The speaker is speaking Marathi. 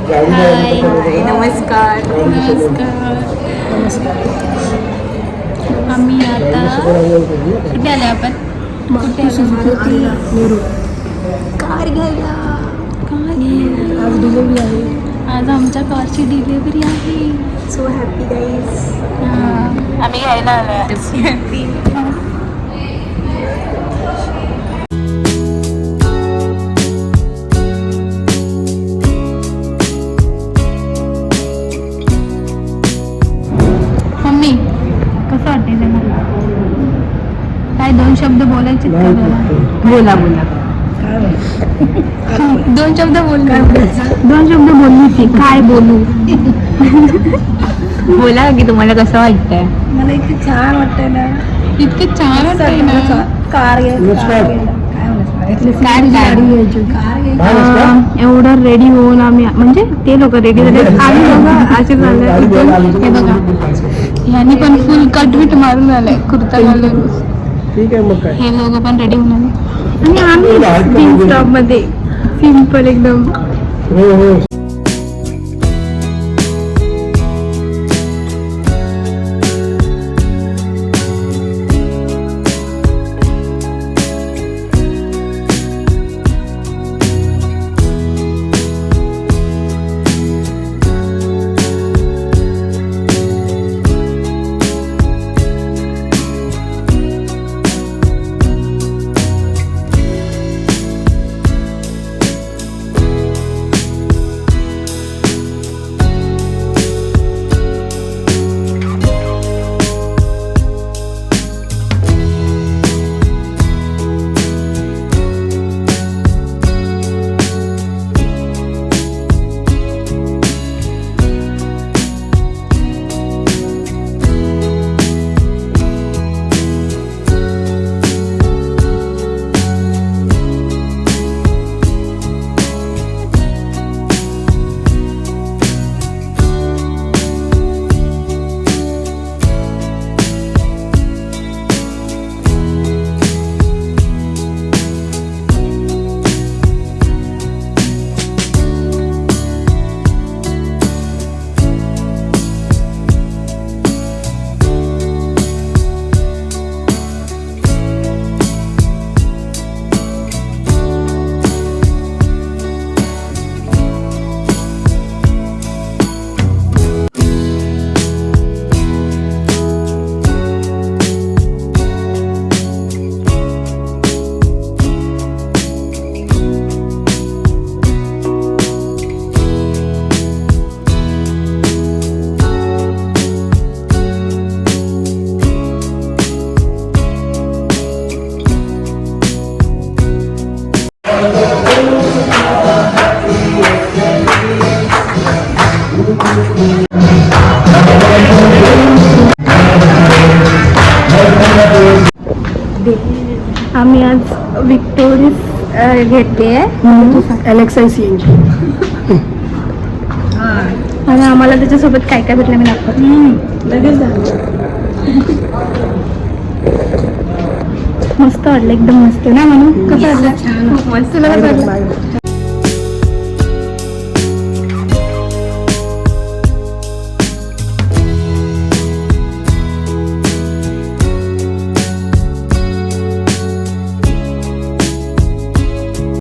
हाय नमस्कार. नमस्कार. आम्ही आता कुठे आले आपण? कार घ्यायला. आज डिलिव्हरी आहे. आज आमच्या कारची डिलिव्हरी आहे. So happy guys. आम्ही घ्यायला आलोय. मम्मी कसं वाटते मला? काय 2 शब्द बोलायचे? बोला. दोन शब्द बोल. 2 शब्द बोलली ती. काय बोलू? बोला की तुम्हाला कसं वाटतंय? मला इतकं छान वाटतंय ना. इतकं छान वाटतंय ना. कार एवढं रेडी होऊन आम्ही म्हणजे ते लोक रेडी झाले आम्ही लोक असे झाले. हे बघा ह्यानी पण फुल कटविट मारून आलाय कुर्ता घालून. ठीक आहे मग काय. हे लोक पण रेडी होऊन आले आणि आम्ही जीन्स टॉप मध्ये सिंपल एकदम. हो. आम्ही आज विक्टोरियस घेतली आहे एलेक्सा सीएनजी. आणि आम्हाला त्याच्यासोबत काय काय भेटलं मी दाखवत. लगेच झालं. मस्त वाटलं एकदम मस्त ना म्हणून. कसं वाटलं? छान. मस्त. तुला कसं वाटलं?